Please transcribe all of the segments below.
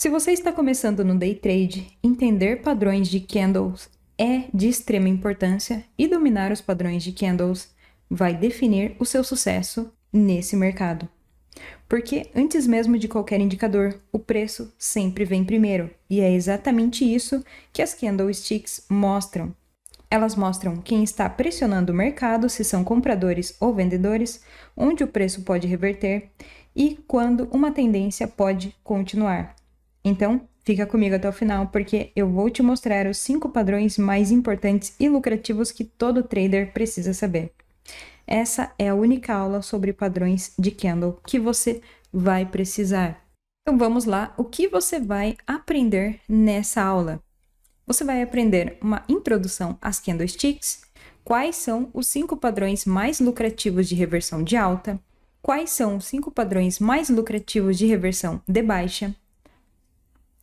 Se você está começando no day trade, entender padrões de candles é de extrema importância e dominar os padrões de candles vai definir o seu sucesso nesse mercado. Porque antes mesmo de qualquer indicador, o preço sempre vem primeiro, e é exatamente isso que as candlesticks mostram. Elas mostram quem está pressionando o mercado, se são compradores ou vendedores, onde o preço pode reverter e quando uma tendência pode continuar. Então, fica comigo até o final, porque eu vou te mostrar os 5 padrões mais importantes e lucrativos que todo trader precisa saber. Essa é a única aula sobre padrões de candle que você vai precisar. Então vamos lá, o que você vai aprender nessa aula? Você vai aprender uma introdução às candlesticks, quais são os 5 padrões mais lucrativos de reversão de alta, quais são os 5 padrões mais lucrativos de reversão de baixa,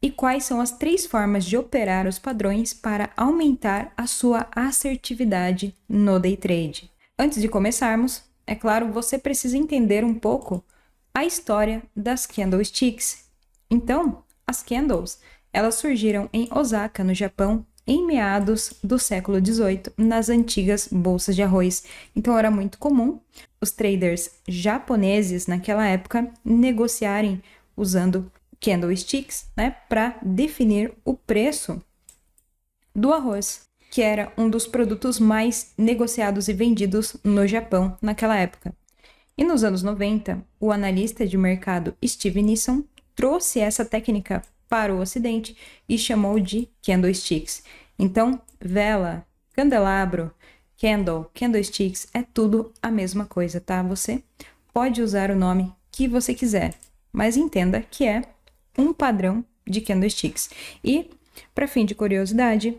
e quais são as 3 formas de operar os padrões para aumentar a sua assertividade no day trade. Antes de começarmos, é claro, você precisa entender um pouco a história das candlesticks. Então, as candles, elas surgiram em Osaka, no Japão, em meados do século XVIII, nas antigas bolsas de arroz. Então, era muito comum os traders japoneses, naquela época, negociarem usando candlesticks, né, para definir o preço do arroz, que era um dos produtos mais negociados e vendidos no Japão naquela época. E nos anos 90, o analista de mercado Steve Nissen trouxe essa técnica para o Ocidente e chamou de candlesticks. Então, vela, candelabro, candle, candlesticks, é tudo a mesma coisa, tá? Você pode usar o nome que você quiser, mas entenda que é um padrão de candlesticks. E, para fim de curiosidade,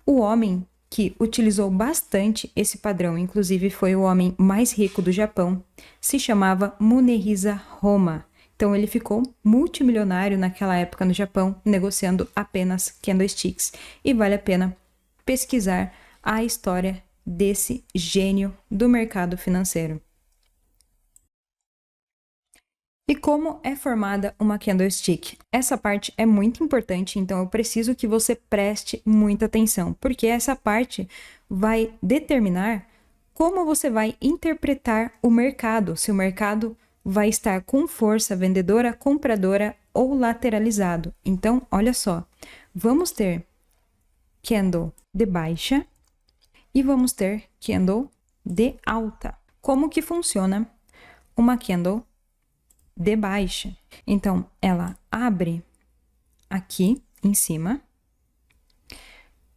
o homem que utilizou bastante esse padrão, inclusive foi o homem mais rico do Japão, se chamava Munehisa Homa. Então, ele ficou multimilionário naquela época no Japão, negociando apenas candlesticks. E vale a pena pesquisar a história desse gênio do mercado financeiro. E como é formada uma candlestick? Essa parte é muito importante, então eu preciso que você preste muita atenção, porque essa parte vai determinar como você vai interpretar o mercado, se o mercado vai estar com força vendedora, compradora ou lateralizado. Então, olha só, vamos ter candle de baixa e vamos ter candle de alta. Como que funciona uma candle de baixa? Então, ela abre aqui em cima,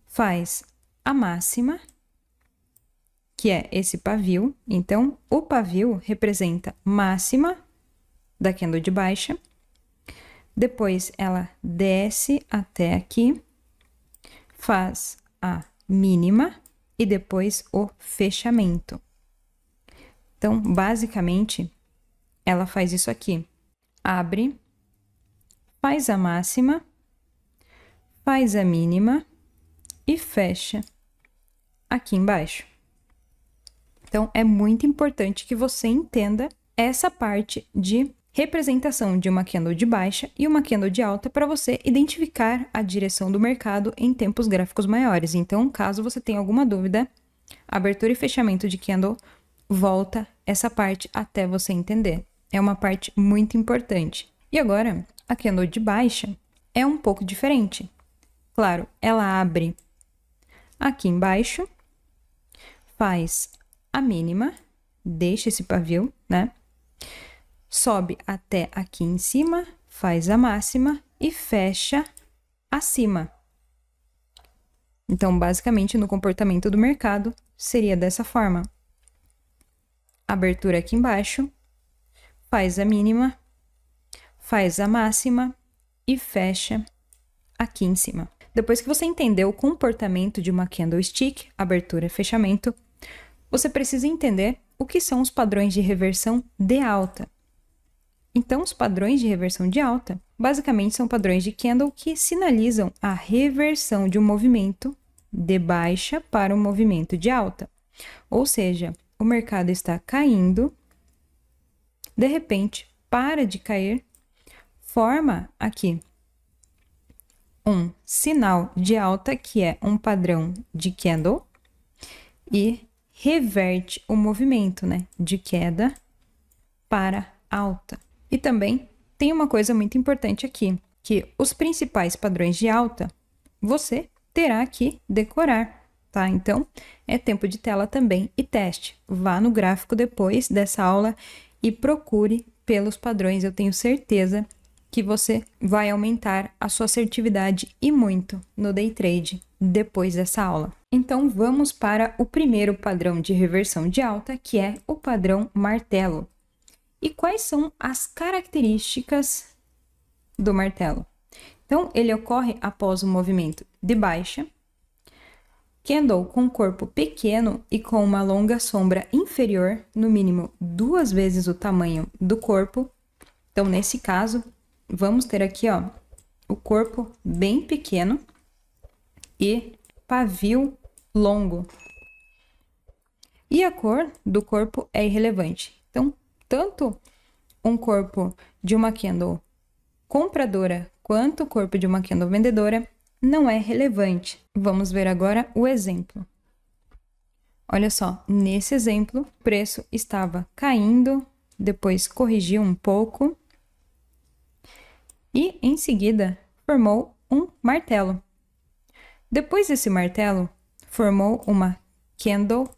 faz a máxima, que é esse pavio. Então, o pavio representa máxima da candle de baixa. Depois, ela desce até aqui, faz a mínima e depois o fechamento. Então, basicamente, ela faz isso aqui. Abre, faz a máxima, faz a mínima e fecha aqui embaixo. Então, é muito importante que você entenda essa parte de representação de uma candle de baixa e uma candle de alta para você identificar a direção do mercado em tempos gráficos maiores. Então, caso você tenha alguma dúvida, abertura e fechamento de candle, volta essa parte até você entender. É uma parte muito importante. E agora, a candle de baixa é um pouco diferente. Claro, ela abre aqui embaixo, faz a mínima, deixa esse pavio, né? Sobe até aqui em cima, faz a máxima e fecha acima. Então, basicamente, no comportamento do mercado, seria dessa forma. Abertura aqui embaixo, faz a mínima, faz a máxima e fecha aqui em cima. Depois que você entendeu o comportamento de uma candlestick, abertura e fechamento, você precisa entender o que são os padrões de reversão de alta. Então, os padrões de reversão de alta, basicamente, são padrões de candle que sinalizam a reversão de um movimento de baixa para um movimento de alta. Ou seja, o mercado está caindo, de repente, para de cair, forma aqui um sinal de alta, que é um padrão de candle, e reverte o movimento, né, de queda para alta. E também tem uma coisa muito importante aqui, que os principais padrões de alta você terá que decorar, tá? Então, é tempo de tela também e teste. Vá no gráfico depois dessa aula e procure pelos padrões. Eu tenho certeza que você vai aumentar a sua assertividade e muito no day trade depois dessa aula. Então, vamos para o primeiro padrão de reversão de alta, que é o padrão martelo. E quais são as características do martelo? Então, ele ocorre após o movimento de baixa, candle com corpo pequeno e com uma longa sombra inferior, no mínimo 2 vezes o tamanho do corpo. Então, nesse caso, vamos ter aqui, ó, o corpo bem pequeno e pavio longo. E a cor do corpo é irrelevante. Então, tanto um corpo de uma candle compradora quanto o corpo de uma candle vendedora não é relevante. Vamos ver agora o exemplo. Olha só, nesse exemplo, o preço estava caindo, depois corrigiu um pouco e, em seguida, formou um martelo. Depois desse martelo, formou uma candle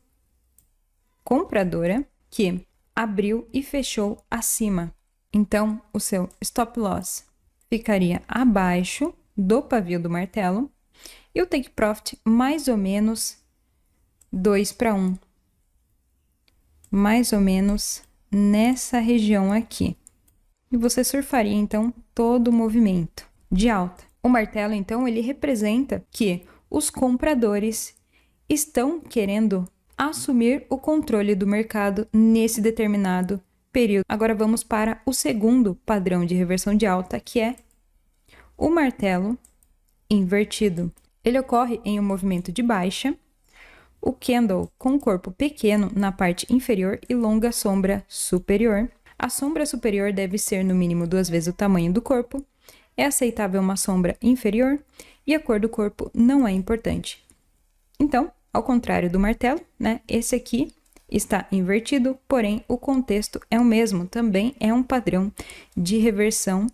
compradora que abriu e fechou acima. Então, o seu stop loss ficaria abaixo do pavio do martelo e o take profit mais ou menos 2:1. Mais ou menos nessa região aqui. E você surfaria, então, todo o movimento de alta. O martelo, então, ele representa que os compradores estão querendo assumir o controle do mercado nesse determinado período. Agora vamos para o segundo padrão de reversão de alta, que é o martelo invertido. Ele ocorre em um movimento de baixa, o candle com corpo pequeno na parte inferior e longa sombra superior. A sombra superior deve ser no mínimo 2 vezes o tamanho do corpo. É aceitável uma sombra inferior e a cor do corpo não é importante. Então, ao contrário do martelo, né, esse aqui está invertido, porém o contexto é o mesmo, também é um padrão de reversão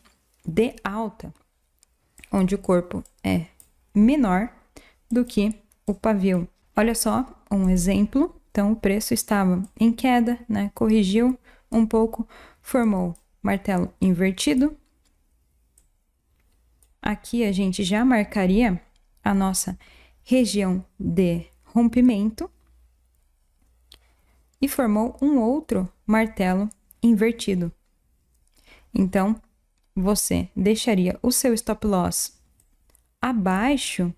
de alta, onde o corpo é menor do que o pavio. Olha só um exemplo. Então, o preço estava em queda, né, corrigiu um pouco, formou martelo invertido. Aqui a gente já marcaria a nossa região de rompimento e formou um outro martelo invertido. Então, você deixaria o seu stop loss abaixo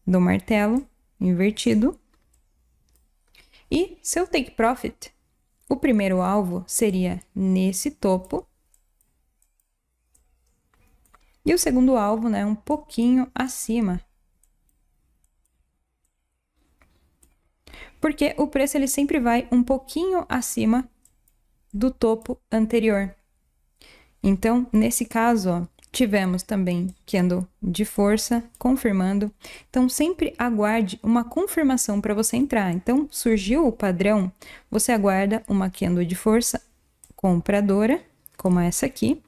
do martelo invertido e seu take profit, o primeiro alvo seria nesse topo e o segundo alvo, né, um pouquinho acima. Porque o preço ele sempre vai um pouquinho acima do topo anterior. Então, nesse caso, ó, tivemos também candle de força, confirmando. Então, sempre aguarde uma confirmação para você entrar. Então, surgiu o padrão, você aguarda uma candle de força compradora, como essa aqui,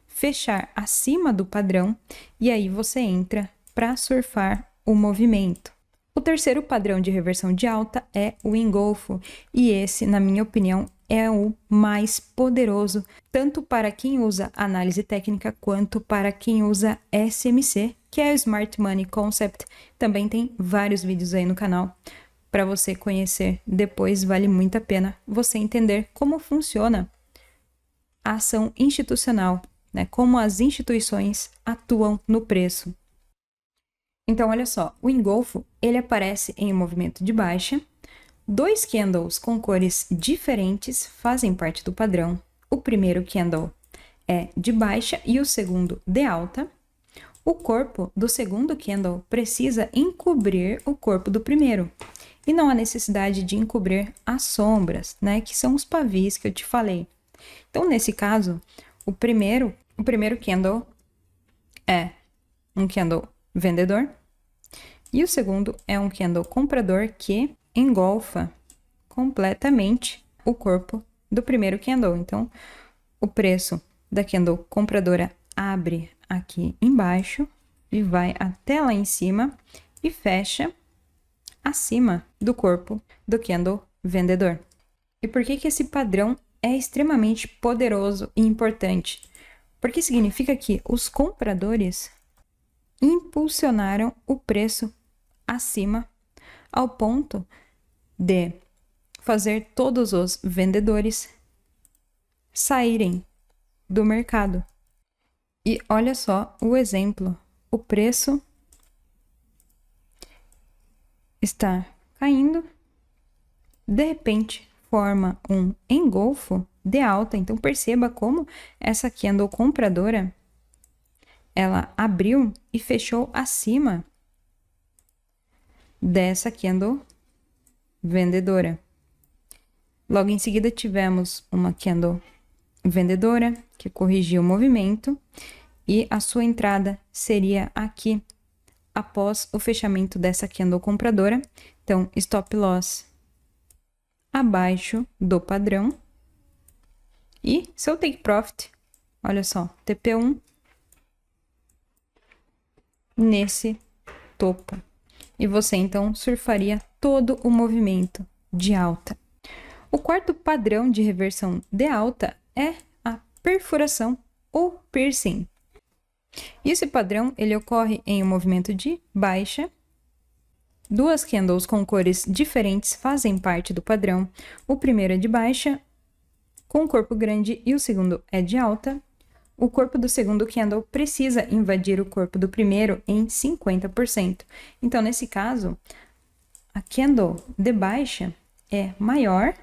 fechar acima do padrão e aí você entra para surfar o movimento. O terceiro padrão de reversão de alta é o engolfo, e esse, na minha opinião, é o mais poderoso, tanto para quem usa análise técnica quanto para quem usa SMC, que é o Smart Money Concept. Também tem vários vídeos aí no canal para você conhecer. Depois vale muito a pena você entender como funciona a ação institucional, né? Como as instituições atuam no preço. Então, olha só, o engolfo, ele aparece em um movimento de baixa. 2 candles com cores diferentes fazem parte do padrão. O primeiro candle é de baixa e o segundo de alta. O corpo do segundo candle precisa encobrir o corpo do primeiro. E não há necessidade de encobrir as sombras, né? Que são os pavis que eu te falei. Então, nesse caso, o primeiro candle é um candle vendedor. E o segundo é um candle comprador que engolfa completamente o corpo do primeiro candle. Então, o preço da candle compradora abre aqui embaixo e vai até lá em cima e fecha acima do corpo do candle vendedor. E por que esse padrão é extremamente poderoso e importante? Porque significa que os compradores impulsionaram o preço acima ao ponto de fazer todos os vendedores saírem do mercado. E olha só o exemplo, o preço está caindo, de repente forma um engolfo de alta. Então perceba como essa candle compradora ela abriu e fechou acima dessa candle vendedora. Logo em seguida tivemos uma candle vendedora que corrigiu o movimento e a sua entrada seria aqui após o fechamento dessa candle compradora. Então, stop loss abaixo do padrão e seu take profit, olha só, TP1 nesse topo. E você então surfaria todo o movimento de alta. O quarto padrão de reversão de alta é a perfuração ou piercing. E esse padrão ele ocorre em um movimento de baixa. Duas candles com cores diferentes fazem parte do padrão. O primeiro é de baixa, com corpo grande, e o segundo é de alta. O corpo do segundo candle precisa invadir o corpo do primeiro em 50%. Então, nesse caso, a candle de baixa é maior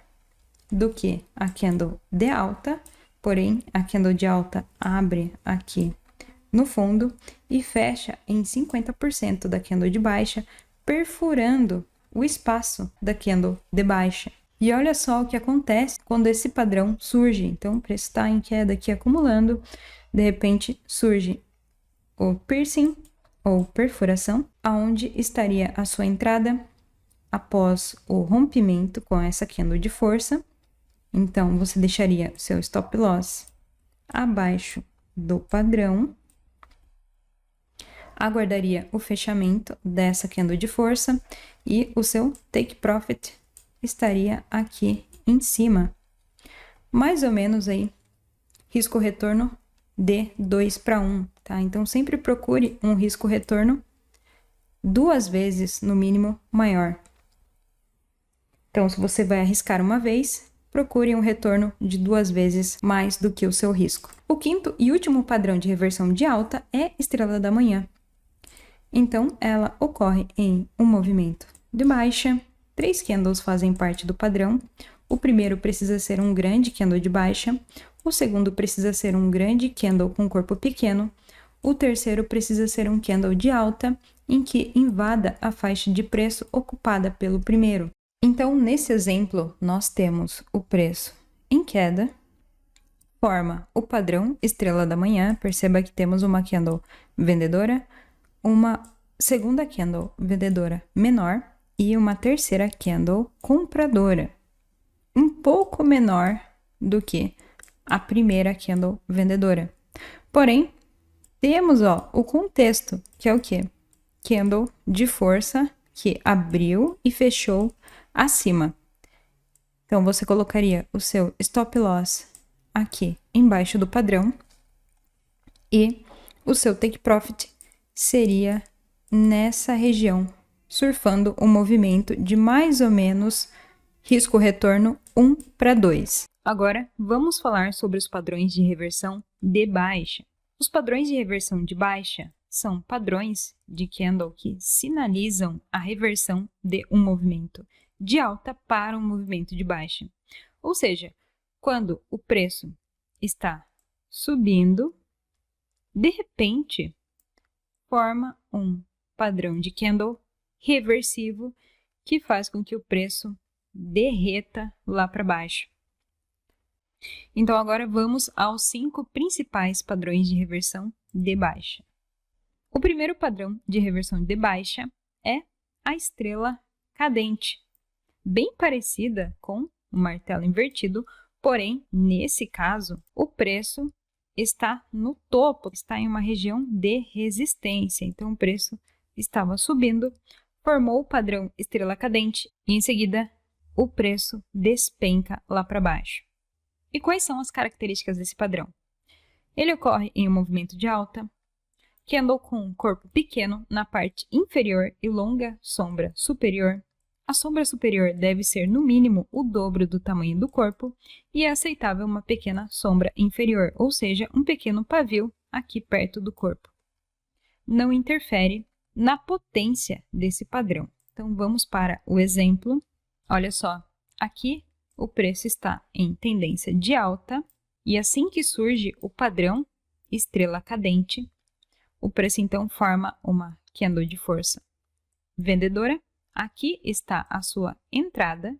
do que a candle de alta, porém, a candle de alta abre aqui no fundo e fecha em 50% da candle de baixa, perfurando o espaço da candle de baixa. E olha só o que acontece quando esse padrão surge. Então, o preço está em queda aqui acumulando, de repente surge o piercing ou perfuração, aonde estaria a sua entrada após o rompimento com essa candle de força. Então, você deixaria seu stop loss abaixo do padrão, aguardaria o fechamento dessa candle de força e o seu take profit estaria aqui em cima. Mais ou menos aí, risco-retorno de 2:1, tá? Então, sempre procure um risco-retorno 2 vezes, no mínimo, maior. Então, se você vai arriscar uma vez, procure um retorno de 2 vezes mais do que o seu risco. O quinto e último padrão de reversão de alta é estrela da manhã. Então, ela ocorre em um movimento de baixa. 3 candles fazem parte do padrão. O primeiro precisa ser um grande candle de baixa. O segundo precisa ser um grande candle com corpo pequeno. O terceiro precisa ser um candle de alta, em que invada a faixa de preço ocupada pelo primeiro. Então, nesse exemplo, nós temos o preço em queda, forma o padrão estrela da manhã. Perceba que temos uma candle vendedora, uma segunda candle vendedora menor e uma terceira candle compradora, um pouco menor do que a primeira candle vendedora. Porém, temos o contexto, que é o quê? Candle de força que abriu e fechou acima. Então, você colocaria o seu stop loss aqui embaixo do padrão e o seu take profit seria nessa região, surfando um movimento de mais ou menos risco-retorno 1:2. Agora, vamos falar sobre os padrões de reversão de baixa. Os padrões de reversão de baixa são padrões de candle que sinalizam a reversão de um movimento de alta para um movimento de baixa. Ou seja, quando o preço está subindo, de repente, forma um padrão de candle reversivo que faz com que o preço derreta lá para baixo. Então, agora vamos aos 5 principais padrões de reversão de baixa. O primeiro padrão de reversão de baixa é a estrela cadente, bem parecida com o martelo invertido, porém, nesse caso, o preço está no topo, está em uma região de resistência. Então, o preço estava subindo, formou o padrão estrela cadente e, em seguida, o preço despenca lá para baixo. E quais são as características desse padrão? Ele ocorre em um movimento de alta, candle com um corpo pequeno na parte inferior e longa sombra superior. A sombra superior deve ser, no mínimo, o dobro do tamanho do corpo e é aceitável uma pequena sombra inferior, ou seja, um pequeno pavio aqui perto do corpo. Não interfere na potência desse padrão. Então, vamos para o exemplo. Olha só, aqui o preço está em tendência de alta e assim que surge o padrão estrela cadente, o preço então forma uma candle de força vendedora. Aqui está a sua entrada.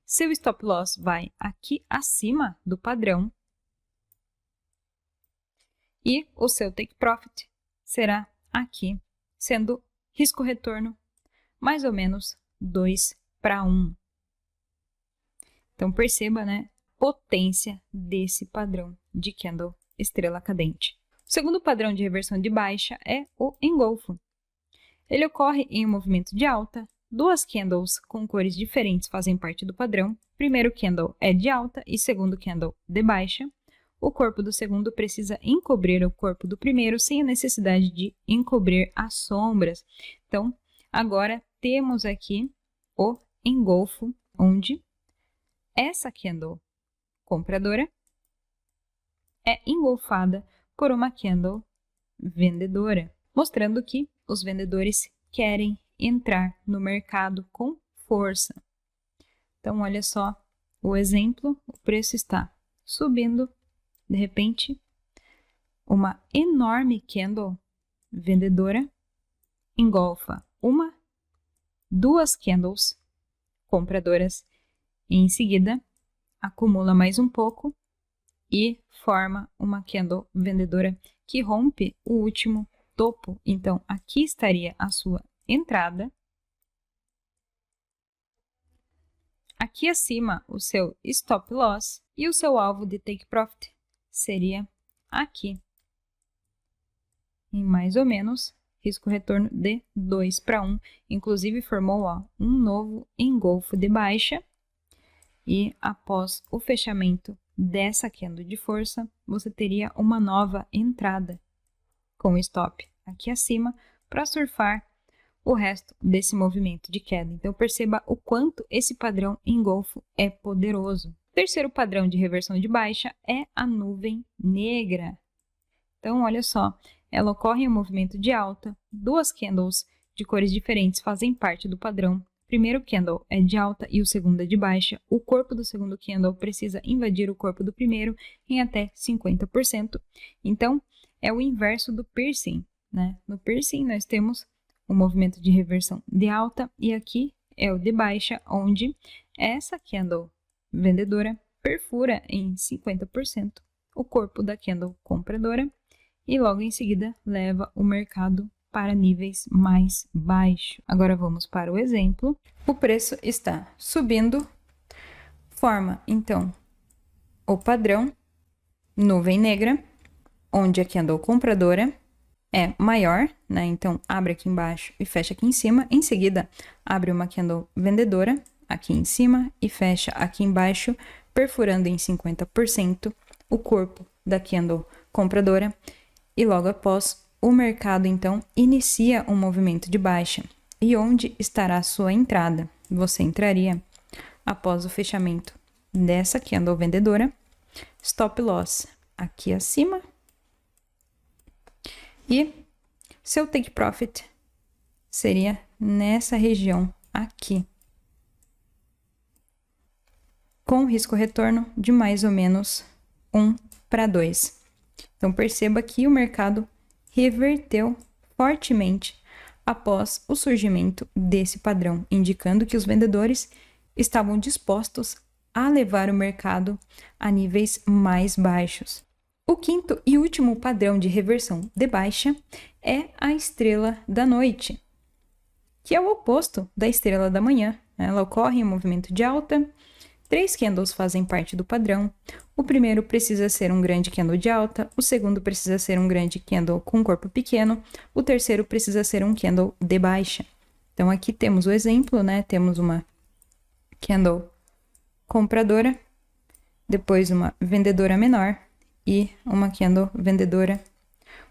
Seu stop loss vai aqui acima do padrão. E o seu take profit será aqui, sendo risco-retorno mais ou menos 2:1. Então, perceba, né, potência desse padrão de candle estrela cadente. O segundo padrão de reversão de baixa é o engolfo. Ele ocorre em um movimento de alta, duas candles com cores diferentes fazem parte do padrão. Primeiro candle é de alta e segundo candle de baixa. O corpo do segundo precisa encobrir o corpo do primeiro sem a necessidade de encobrir as sombras. Então, agora temos aqui o engolfo, onde essa candle compradora é engolfada por uma candle vendedora, mostrando que os vendedores querem entrar no mercado com força. Então, olha só o exemplo, o preço está subindo, de repente, uma enorme candle vendedora engolfa duas candles compradoras e, em seguida, acumula mais um pouco e forma uma candle vendedora que rompe o último topo. Então, aqui estaria a sua entrada. Aqui acima, o seu stop loss e o seu alvo de take profit seria aqui, em mais ou menos risco-retorno de 2:1. Inclusive, formou um novo engolfo de baixa. E após o fechamento dessa candle de força, você teria uma nova entrada com stop aqui acima para surfar o resto desse movimento de queda. Então, perceba o quanto esse padrão engolfo é poderoso. O terceiro padrão de reversão de baixa é a nuvem negra. Então, olha só, ela ocorre em um movimento de alta, duas candles de cores diferentes fazem parte do padrão. O primeiro candle é de alta e o segundo é de baixa. O corpo do segundo candle precisa invadir o corpo do primeiro em até 50%. Então, é o inverso do piercing, né? No piercing, nós temos o movimento de reversão de alta e aqui é o de baixa, onde essa candle vendedora perfura em 50% o corpo da candle compradora e logo em seguida leva o mercado para níveis mais baixos. Agora vamos para o exemplo. O preço está subindo, forma então o padrão nuvem negra, onde a candle compradora é maior, né? Então, abre aqui embaixo e fecha aqui em cima. Em seguida, abre uma candle vendedora aqui em cima e fecha aqui embaixo, perfurando em 50% o corpo da candle compradora. E logo após, o mercado, então, inicia um movimento de baixa. E onde estará a sua entrada? Você entraria após o fechamento dessa candle vendedora, stop loss aqui acima. E seu take profit seria nessa região aqui, com risco-retorno de mais ou menos 1:2. Então, perceba que o mercado reverteu fortemente após o surgimento desse padrão, indicando que os vendedores estavam dispostos a levar o mercado a níveis mais baixos. O quinto e último padrão de reversão de baixa é a estrela da noite, que é o oposto da estrela da manhã. Ela ocorre em movimento de alta. 3 candles fazem parte do padrão. O primeiro precisa ser um grande candle de alta, o segundo precisa ser um grande candle com corpo pequeno, o terceiro precisa ser um candle de baixa. Então, aqui temos o exemplo, né? Temos uma candle compradora, depois uma vendedora menor e uma candle vendedora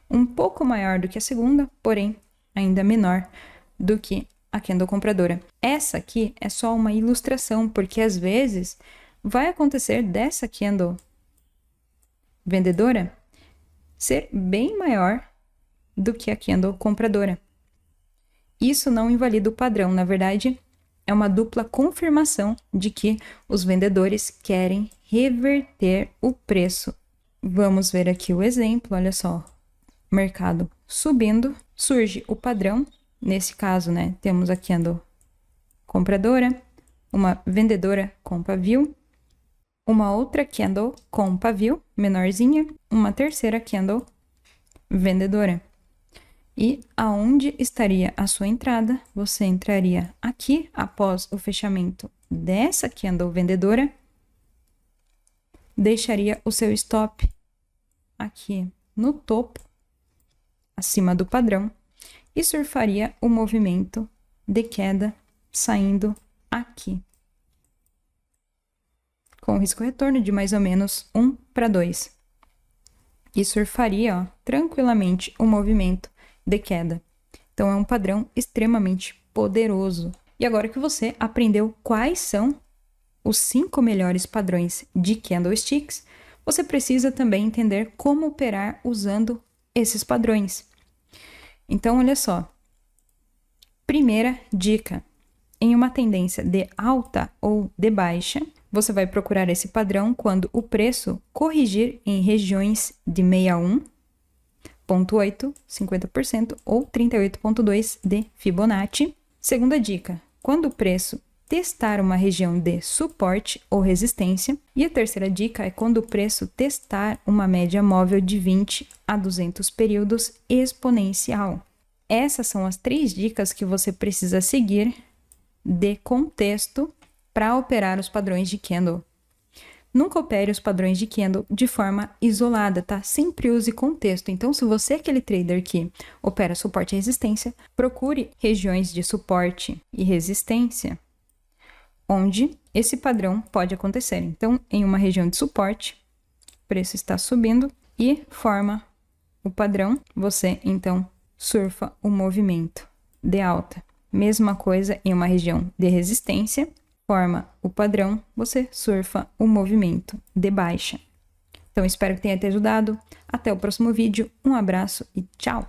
um pouco maior do que a segunda, porém ainda menor do que a candle compradora. Essa aqui é só uma ilustração, porque às vezes vai acontecer dessa candle vendedora ser bem maior do que a candle compradora. Isso não invalida o padrão, na verdade, é uma dupla confirmação de que os vendedores querem reverter o preço. Vamos ver aqui o exemplo, olha só. Mercado subindo, surge o padrão. Nesse caso, né, temos a candle compradora, uma vendedora com pavio, uma outra candle com pavio menorzinha, uma terceira candle vendedora. E aonde estaria a sua entrada? Você entraria aqui após o fechamento dessa candle vendedora, deixaria o seu stop aqui no topo, acima do padrão, e surfaria o movimento de queda saindo aqui, com risco retorno de mais ou menos 1:2. E surfaria, ó, tranquilamente o movimento de queda. Então, é um padrão extremamente poderoso. E agora que você aprendeu quais são os 5 melhores padrões de candlesticks, você precisa também entender como operar usando esses padrões. Então, olha só. Primeira dica. Em uma tendência de alta ou de baixa, você vai procurar esse padrão quando o preço corrigir em regiões de 61,8, 50% ou 38,2 de Fibonacci. Segunda dica. Quando o preço testar uma região de suporte ou resistência. E a terceira dica é quando o preço testar uma média móvel de 20 a 200 períodos exponencial. Essas são as 3 dicas que você precisa seguir de contexto para operar os padrões de candle. Nunca opere os padrões de candle de forma isolada, tá? Sempre use contexto. Então, se você é aquele trader que opera suporte e resistência, procure regiões de suporte e resistência onde esse padrão pode acontecer. Então, em uma região de suporte, o preço está subindo e forma o padrão, você então surfa o movimento de alta. Mesma coisa em uma região de resistência, forma o padrão, você surfa o movimento de baixa. Então, espero que tenha te ajudado. Até o próximo vídeo. Um abraço e tchau!